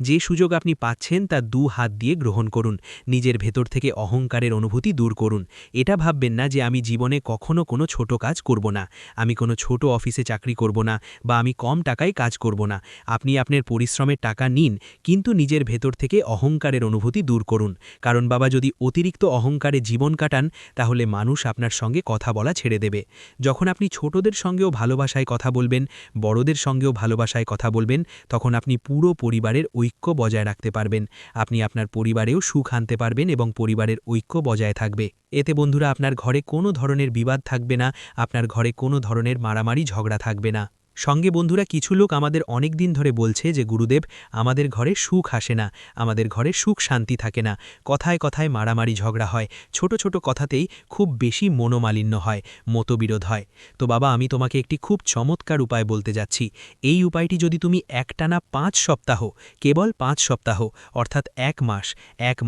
যে সুযোগ আপনি পাচ্ছেন তা ২ হাত দিয়ে গ্রহণ করুন। নিজের ভেতর থেকে অহংকারের অনুভূতি দূর করুন। এটা ভাববেন না যে আমি জীবনে কখনো কোনো ছোট কাজ করব না, আমি কোনো ছোট অফিসে চাকরি করব না, বা আমি কম টাকায় কাজ করব না। আপনি আপনার পরিশ্রমের টাকা নিন, কিন্তু নিজের ভেতর থেকে অহংকারের অনুভূতি দূর করুন। কারণ বাবা, যদি অতিরিক্ত অহংকারে জীবন কাটান তাহলে মানুষ আপনার সঙ্গে কথা বলা ছেড়ে দেবে। যখন আপনি ছোটদের সঙ্গেও ভালোবাসায় কথা বলবেন, বড়দের সঙ্গেও ভালোবাসায় কথা বলবেন, তখন আপনি পুরো পরিবারের ঐক্য বজায় রাখতে পারবেন। আপনি আপনার পরিবারেও সুখ আনতে পারবেন এবং পরিবারের ঐক্য বজায় থাকবে। এতে বন্ধুরা, আপনার ঘরে কোনো ধরনের বিবাদ থাকবে না, আপনার ঘরে কোনো ধরনের মারামারি ঝগড়া থাকবে না। সঙ্গে বন্ধুরা, কিছু লোক আমাদের অনেক দিন ধরে বলছে যে গুরুদেব, আমাদের ঘরে সুখ আসে না, আমাদের ঘরে সুখ শান্তি থাকে না, কথায় কথায় মারামারি ঝগড়া হয়, ছোট ছোট কথাতেই খুব বেশি মনোমালিন্য হয়, মতবিরোধ হয়। তো বাবা, আমি তোমাকে একটি খুব চমৎকার উপায় বলতে যাচ্ছি। এই উপায়টি যদি তুমি একটানা ৫ সপ্তাহ, কেবল ৫ সপ্তাহ অর্থাৎ ১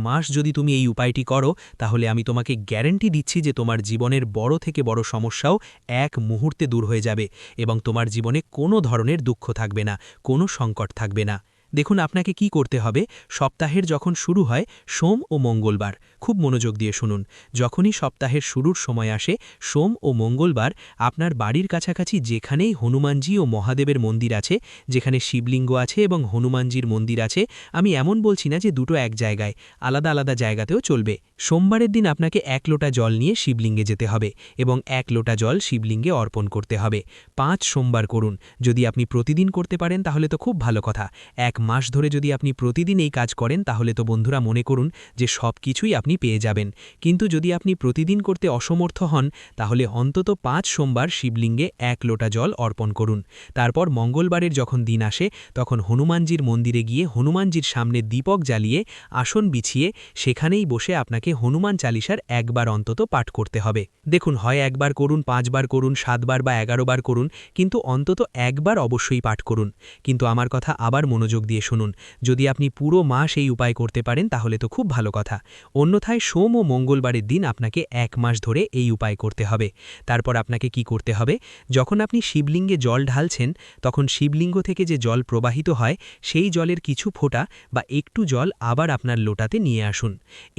মাস যদি তুমি এই উপায়টি করো, তাহলে আমি তোমাকে গ্যারান্টি দিচ্ছি যে তোমার জীবনের বড় থেকে বড় সমস্যাও এক মুহূর্তে দূর হয়ে যাবে এবং তোমার জীবনে কোনো ধরনের দুঃখ থাকবে না, কোনো সংকট থাকবে না। দেখুন, আপনাকে কি করতে হবে, সপ্তাহের যখন শুরু হয় সোম ও মঙ্গলবার, খুব মনোযোগ দিয়ে শুনুন, যখনই সপ্তাহের শুরুর সময় আসে সোম ও মঙ্গলবার, আপনার বাড়ির কাছাকাছি যেখানেই হনুমানজি ও মহাদেবের মন্দির আছে, যেখানে শিবলিঙ্গ আছে এবং হনুমানজির মন্দির আছে, আমি এমন বলছি না যে দুটো এক জায়গায়, আলাদা আলাদা জায়গাতেও চলবে। সোমবারের দিন আপনাকে ১ লোটা জল নিয়ে শিবলিঙ্গে যেতে হবে এবং ১ লোটা জল শিবলিঙ্গে অর্পণ করতে হবে। ৫ সোমবার করুন। যদি আপনি প্রতিদিন করতে পারেন তাহলে তো খুব ভালো কথা। ১ মাস ধরে যদি আপনি প্রতিদিন এই কাজ করেন তাহলে তো বন্ধুরা মনে করুন যে সব কিছুই আপনি পেয়ে যাবেন। কিন্তু যদি আপনি প্রতিদিন করতে অসমর্থ হন তাহলে অন্তত ৫ সোমবার শিবলিঙ্গে ১ লোটা জল অর্পণ করুন। তারপর মঙ্গলবারের যখন দিন আসে তখন হনুমানজির মন্দিরে গিয়ে হনুমানজির সামনে দীপক জ্বালিয়ে আসন বিছিয়ে সেখানেই বসে আপনাকে হনুমান চালিসার ১ বার অন্তত পাঠ করতে হবে। দেখুন, হয় ১ বার করুন, ৫ বার করুন, ৭ বার বা ১১ বার করুন, কিন্তু অন্তত ১ বার অবশ্যই পাঠ করুন। কিন্তু আমার কথা আবার মনোযোগ দিয়ে শুনুন, যদি আপনি পুরো মাস এই উপায় করতে পারেন তাহলে তো খুব ভালো কথা। অন্যথায় সোম ও মঙ্গলবারের দিন আপনাকে ১ মাস ধরে এই উপায় করতে হবে। তারপর আপনাকে কি করতে হবে, যখন আপনি শিবলিঙ্গে জল ঢালছেন তখন শিবলিঙ্গ থেকে যে জল প্রবাহিত হয় সেই জলের কিছু ফোঁটা বা একটু জল আবার আপনার লোটাতে নিয়ে আসুন।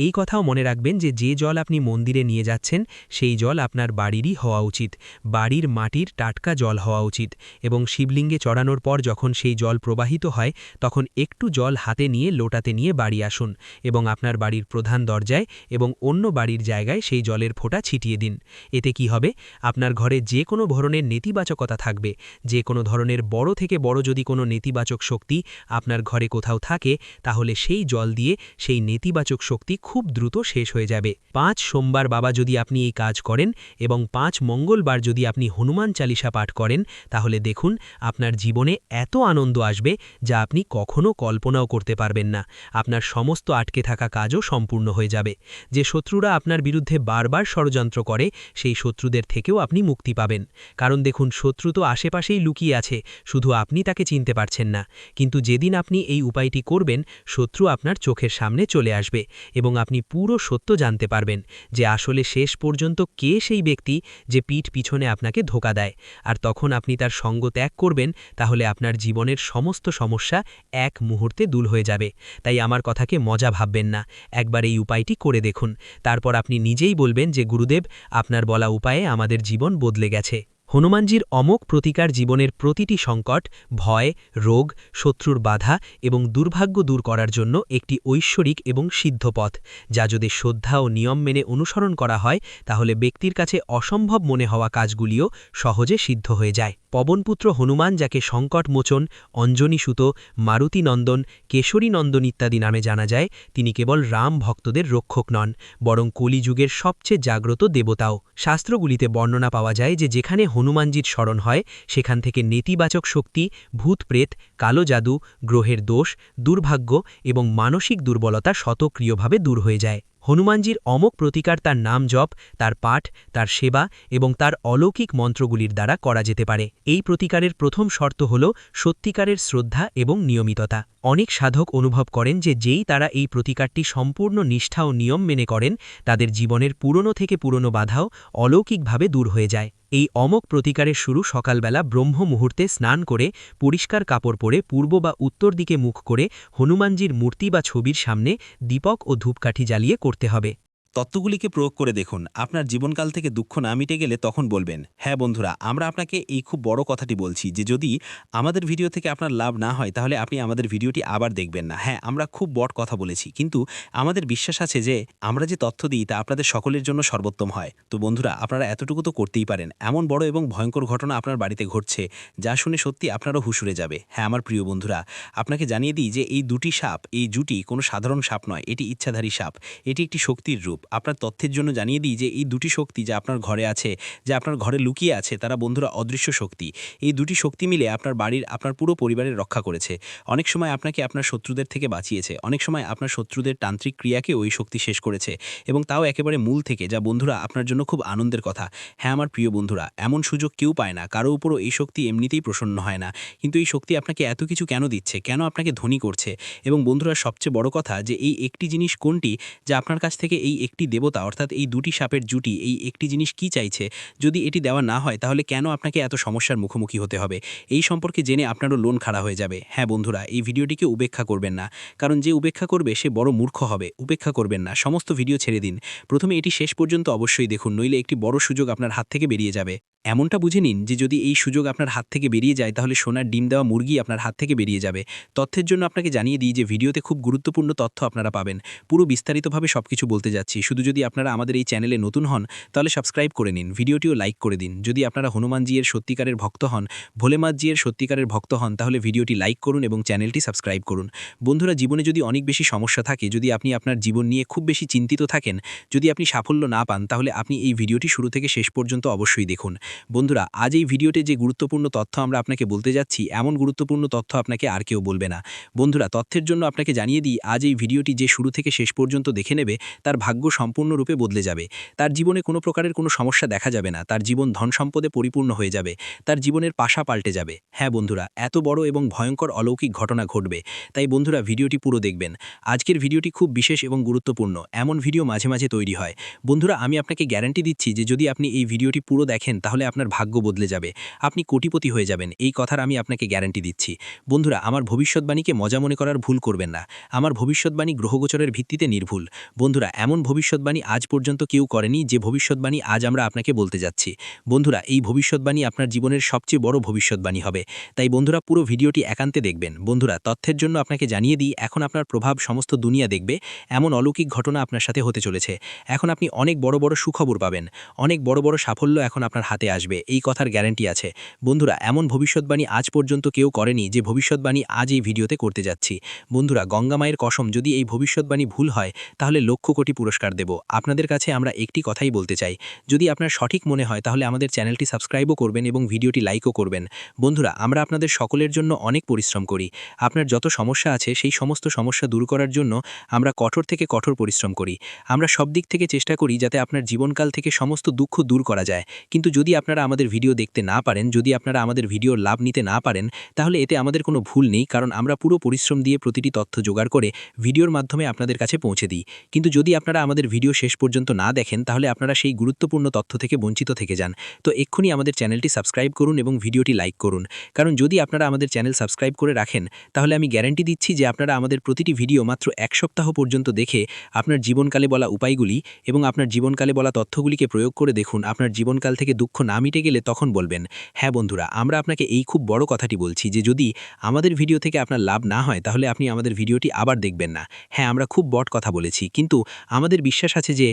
এই কথাও মনে রাখবেন যে যে জল আপনি মন্দিরে নিয়ে যাচ্ছেন সেই জল আপনার বাড়িরই হওয়া উচিত, বাড়ির মাটির টাটকা জল হওয়া উচিত। এবং শিবলিঙ্গে চড়ানোর পর যখন সেই জল প্রবাহিত হয় তখন একটু জল হাতে নিয়ে লোটাতে নিয়ে বাড়ি আসুন এবং আপনার বাড়ির প্রধান দরজায় এবং অন্য বাড়ির জায়গায় সেই জলের ফোঁটা ছিটিয়ে দিন। এতে কি হবে, আপনার ঘরে যে কোনো ধরনের নেতিবাচকতা থাকবে, যে কোনো ধরনের বড় থেকে বড় যদি কোনো নেতিবাচক শক্তি আপনার ঘরে কোথাও থাকে তাহলে সেই জল দিয়ে সেই নেতিবাচক শক্তি খুব দ্রুত শেষ হয়ে যাবে। ৫ সোমবার বাবা যদি আপনি এই কাজ করেন এবং ৫ মঙ্গলবার যদি আপনি হনুমান চালিসা পাঠ করেন তাহলে দেখুন আপনার জীবনে এত আনন্দ আসবে যা আপনি কখনো কল্পনাও করতে পারবেন না। আপনার সমস্ত আটকে থাকা কাজও সম্পূর্ণ হয়ে যাবে। যে শত্রুরা আপনার বিরুদ্ধে বারবার ষড়যন্ত্র করে সেই শত্রুদের থেকেও আপনি মুক্তি পাবেন। কারণ দেখুন, শত্রু তো আশেপাশেই লুকিয়ে আছে, শুধু আপনি তাকে চিনতে পারছেন না। কিন্তু যেদিন আপনি এই উপায়টি করবেন শত্রু আপনার চোখের সামনে চলে আসবে এবং আপনি পুরো সত্য জানতে পারবেন যে আসলে শেষ পর্যন্ত কে সেই ব্যক্তি যে পিঠ পিছনে আপনাকে ধোঁকা দেয়। আর তখন আপনি তার সঙ্গ ত্যাগ করবেন, তাহলে আপনার জীবনের সমস্ত সমস্যা এক মুহূর্তে দূর হয়ে যাবে। তাই আমার কথাকে মজা ভাববেন না, একবার এই উপায়টি করে দেখুন। তারপর আপনি নিজেই বলবেন যে গুরুদেব, আপনার বলা উপায়ে আমাদের জীবন বদলে গেছে। হনুমানজির অমোঘ প্রতিকার জীবনের প্রতিটি সংকট, ভয়, রোগ, শত্রুর বাধা এবং দুর্ভাগ্য দূর করার জন্য একটি ঐশ্বরিক এবং সিদ্ধ পথ, যা যদি শ্রদ্ধা ও নিয়ম মেনে অনুসরণ করা হয় তাহলে ব্যক্তির কাছে অসম্ভব মনে হওয়া কাজগুলিও সহজে সিদ্ধ হয়ে যায়। পবনপুত্র হনুমান, যাকে সংকটমোচন, অঞ্জনীসুত, মারুতিনন্দন, কেশরীনন্দন ইত্যাদি নামে জানা যায়, তিনি কেবল রাম ভক্তদের রক্ষক নন, বরং কলিযুগের সবচেয়ে জাগ্রত দেবতাও। শাস্ত্রগুলিতে বর্ণনা পাওয়া যায় যে যেখানে হনুমানজির স্মরণ হয় সেখান থেকে নেতিবাচক শক্তি, ভূতপ্রেত, কালো জাদু, গ্রহের দোষ, দুর্ভাগ্য এবং মানসিক দুর্বলতা স্বতঃক্রিয়ভাবে দূর হয়ে যায়। হনুমানজির অমোঘ প্রতিকার তার নাম জপ, তার পাঠ, তার সেবা এবং তার অলৌকিক মন্ত্রগুলির দ্বারা করা যেতে পারে। এই প্রতিকারের প্রথম শর্ত হল সত্যিকারের শ্রদ্ধা এবং নিয়মিততা। অনেক সাধক অনুভব করেন যে যেই তারা এই প্রতিকারটি সম্পূর্ণ নিষ্ঠা ও নিয়ম মেনে করেন, তাদের জীবনের পুরনো থেকে পুরনো বাধাও অলৌকিকভাবে দূর হয়ে যায়। এই অমোঘ প্রতিকারের শুরু সকালবেলা ব্রহ্ম মুহূর্তে স্নান করে পরিষ্কার কাপড় পরে পূর্ব বা উত্তর দিকে মুখ করে হনুমানজির মূর্তি বা ছবির সামনে দীপক ও ধূপকাঠি জ্বালিয়ে করতে হবে। তত্ত্বগুলিকে প্রয়োগ করে দেখুন। আপনার জীবনকাল থেকে দুঃখ না মিটে গেলে তখন বলবেন, হ্যাঁ বন্ধুরা, আমরা আপনাকে এই খুব বড় কথাটি বলছি যে যদি আমাদের ভিডিও থেকে আপনার লাভ না হয় তাহলে আপনি আমাদের ভিডিওটি আবার দেখবেন না। হ্যাঁ, আমরা খুব বড় কথা বলেছি, কিন্তু আমাদের বিশ্বাস আছে যে আমরা যে তথ্য দিই তা আপনাদের সকলের জন্য সর্বোত্তম হয়। তো বন্ধুরা, আপনারা এতটুকু তো করতেই পারেন। এমন বড় এবং ভয়ঙ্কর ঘটনা আপনার বাড়িতে ঘটছে যা শুনে সত্যি আপনারও হুঁশ উড়ে যাবে। হ্যাঁ আমার প্রিয় বন্ধুরা, আপনাকে জানিয়ে দিই যে এই দুটি সাপ, এই জুটি কোনো সাধারণ সাপ নয়, এটি ইচ্ছাধারী সাপ, এটি একটি শক্তির রূপ। আপনার তথ্যের জন্য জানিয়ে দিই যে এই দুটি শক্তি যা আপনার ঘরে আছে, যা আপনার ঘরে লুকিয়ে আছে, তারা বন্ধুরা অদৃশ্য শক্তি। এই দুটি শক্তি মিলে আপনার বাড়ির, আপনার পুরো পরিবারের রক্ষা করেছে। অনেক সময় আপনাকে আপনার শত্রুদের থেকে বাঁচিয়েছে, অনেক সময় আপনার শত্রুদের তান্ত্রিক ক্রিয়াকে ওই শক্তি শেষ করেছে, এবং তাও একেবারে মূল থেকে, যা বন্ধুরা আপনার জন্য খুব আনন্দের কথা। হ্যাঁ আমার প্রিয় বন্ধুরা, এমন সুযোগ কেউ পায় না, কারো উপরও এই শক্তি এমনিতেই প্রসন্ন হয় না। কিন্তু এই শক্তি আপনাকে এত কিছু কেন দিচ্ছে, কেন আপনাকে ধনী করছে? এবং বন্ধুরা, সবচেয়ে বড় কথা যে এই একটি জিনিস কোনটি যা আপনার কাছ থেকে এই একটি দেবতা, অর্থাৎ এই দুটি সাপের জুটি, এই একটি জিনিস কি চাইছে? যদি এটি দেওয়া না হয় তাহলে কেন আপনাকে এত সমস্যার মুখোমুখি হতে হবে? এই সম্পর্কে জেনে আপনারও লোন খাড়া হয়ে যাবে। হ্যাঁ বন্ধুরা, এই ভিডিওটিকে উপেক্ষা করবেন না, কারণ যে উপেক্ষা করবে সে বড় মূর্খ হবে। উপেক্ষা করবেন না, সমস্ত ভিডিও ছেড়ে দিন। প্রথমে এটি শেষ পর্যন্ত অবশ্যই দেখুন, নইলে একটি বড় সুযোগ আপনার হাত থেকে বেরিয়ে যাবে। এমনটা বুঝে নিন যে যদি এই সুযোগ আপনার হাত থেকে বেরিয়ে যায় তাহলে সোনার ডিম দেওয়া মুরগি আপনার হাত থেকে বেরিয়ে যাবে। তথ্যের জন্য আপনাকে জানিয়ে দিই যে ভিডিওতে খুব গুরুত্বপূর্ণ তথ্য আপনারা পাবেন। পুরো বিস্তারিতভাবে সবকিছু বলতে যাচ্ছি। শুধু যদি আপনারা আমাদের এই চ্যানেলে নতুন হন তাহলে সাবস্ক্রাইব করে নিন, ভিডিওটিও লাইক করে দিন। যদি আপনারা হনুমানজি এর সত্যিকারের ভক্ত হন, ভোলেনাথজি এর সত্যিকারের ভক্ত হন, তাহলে ভিডিওটি লাইক করুন এবং চ্যানেলটি সাবস্ক্রাইব করুন। বন্ধুরা, জীবনে যদি অনেক বেশি সমস্যা থাকে, যদি আপনি আপনার জীবন নিয়ে খুব বেশি চিন্তিত থাকেন, যদি আপনি সাফল্য না পান, তাহলে আপনি এই ভিডিওটি শুরু থেকে শেষ পর্যন্ত অবশ্যই দেখুন। বন্ধুরা, আজ এই ভিডিওতে যে গুরুত্বপূর্ণ তথ্য আমরা আপনাকে বলতে যাচ্ছি, এমন গুরুত্বপূর্ণ তথ্য আপনাকে আর কেউ বলবে না। বন্ধুরা, তথ্যের জন্য আপনাকে জানিয়ে দিই, আজ এই ভিডিওটি যে শুরু থেকে শেষ পর্যন্ত দেখে নেবে তার ভাগ্য সম্পূর্ণরূপে বদলে যাবে। তার জীবনে কোনো প্রকারের কোনো সমস্যা দেখা যাবে না, তার জীবন ধন সম্পদে পরিপূর্ণ হয়ে যাবে, তার জীবনের পাশা পাল্টে যাবে। হ্যাঁ বন্ধুরা, এত বড় এবং ভয়ঙ্কর অলৌকিক ঘটনা ঘটবে। তাই বন্ধুরা, ভিডিওটি পুরো দেখবেন। আজকের ভিডিওটি খুব বিশেষ এবং গুরুত্বপূর্ণ। এমন ভিডিও মাঝে মাঝে তৈরি হয়। বন্ধুরা, আমি আপনাকে গ্যারান্টি দিচ্ছি যে যদি আপনি এই ভিডিওটি পুরো দেখেন তাহলে আপনার ভাগ্য বদলে যাবে, আপনি কোটিপতি হয়ে যাবেন। এই কথার আমি আপনাকে গ্যারান্টি দিচ্ছি। বন্ধুরা, আমার ভবিষ্যৎবাণীকে মজা মনে করার ভুল করবেন না। আমার ভবিষ্যৎবাণী গ্রহগোচরের ভিত্তিতে নির্ভুল। বন্ধুরা, এমন ভবিষ্যৎবাণী আজ পর্যন্ত কেউ করেনি যে ভবিষ্যৎবাণী আজ আমরা আপনাকে বলতে যাচ্ছি। বন্ধুরা, এই ভবিষ্যৎবাণী আপনার জীবনের সবচেয়ে বড় ভবিষ্যৎবাণী হবে। তাই বন্ধুরা, পুরো ভিডিওটি একান্তে দেখবেন। বন্ধুরা, তথ্যের জন্য আপনাকে জানিয়ে দিই, এখন আপনার প্রভাব সমস্ত দুনিয়া দেখবে। এমন অলৌকিক ঘটনা আপনার সাথে হতে চলেছে। এখন আপনি অনেক বড় বড় সুখবর পাবেন, অনেক বড় বড় সাফল্য এখন আপনার হাতে আসবে, এই কথার গ্যারান্টি আছে। বন্ধুরা, এমন ভবিষ্যৎবাণী আজ পর্যন্ত কেউ করেনি যে ভবিষ্যৎবাণী আজ এই ভিডিওতে করতে যাচ্ছি। বন্ধুরা, গঙ্গা মায়ের কসম, যদি এই ভবিষ্যৎবাণী ভুল হয় তাহলে লক্ষ কোটি পুরস্কার দেব। আপনাদের কাছে আমরা একটি কথাই বলতে চাই, যদি আপনার সঠিক মনে হয় তাহলে আমাদের চ্যানেলটি সাবস্ক্রাইবও করবেন এবং ভিডিওটি লাইকও করবেন। বন্ধুরা, আমরা আপনাদের সকলের জন্য অনেক পরিশ্রম করি। আপনার যত সমস্যা আছে সেই সমস্ত সমস্যা দূর করার জন্য আমরা কঠোর থেকে কঠোর পরিশ্রম করি। আমরা সব দিক থেকে চেষ্টা করি যাতে আপনার জীবনকাল থেকে সমস্ত দুঃখ দূর করা যায়। কিন্তু যদি আপনারা আমাদের ভিডিও দেখতে না পারেন, যদি আপনারা আমাদের ভিডিওর লাভ নিতে না পারেন, তাহলে এতে আমাদের কোনো ভুল নেই, কারণ আমরা পুরো পরিশ্রম দিয়ে প্রতিটি তথ্য জোগাড় করে ভিডিওর মাধ্যমে আপনাদের কাছে পৌঁছে দিই। কিন্তু যদি আপনারা আমাদের ভিডিও শেষ পর্যন্ত না দেখেন তাহলে আপনারা সেই গুরুত্বপূর্ণ তথ্য থেকে বঞ্চিত থেকে যান। তো এক্ষুনি আমাদের চ্যানেলটি সাবস্ক্রাইব করুন এবং ভিডিওটি লাইক করুন, কারণ যদি আপনারা আমাদের চ্যানেল সাবস্ক্রাইব করে রাখেন তাহলে আমি গ্যারান্টি দিচ্ছি যে আপনারা আমাদের প্রতিটি ভিডিও মাত্র 1 সপ্তাহ পর্যন্ত দেখে আপনার জীবনকালে বলা উপায়গুলি এবং আপনার জীবনকালে বলা তথ্যগুলিকে প্রয়োগ করে দেখুন, আপনার জীবনকাল থেকে দুঃখ না মিটে গেলে তখন বলবেন, হ্যাঁ বন্ধুরা, আমরা আপনাকে এই খুব বড় কথাটি বলছি যে যদি আমাদের ভিডিও থেকে আপনার লাভ না হয় তাহলে আপনি আমাদের ভিডিওটি আবার দেখবেন না। হ্যাঁ, আমরা খুব বড় কথা বলেছি, কিন্তু আমাদের বিশ্বাস আছে যে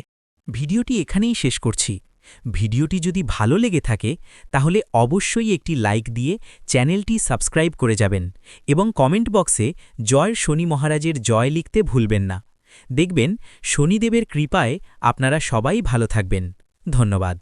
ভিডিওটি এখানেই শেষ করছি। ভিডিওটি যদি ভালো লেগে থাকে তাহলে অবশ্যই একটি লাইক দিয়ে চ্যানেলটি সাবস্ক্রাইব করে যাবেন এবং কমেন্ট বক্সে জয় শনি মহারাজের জয় লিখতে ভুলবেন না। দেখবেন শনিদেবের কৃপায় আপনারা সবাই ভালো থাকবেন। ধন্যবাদ।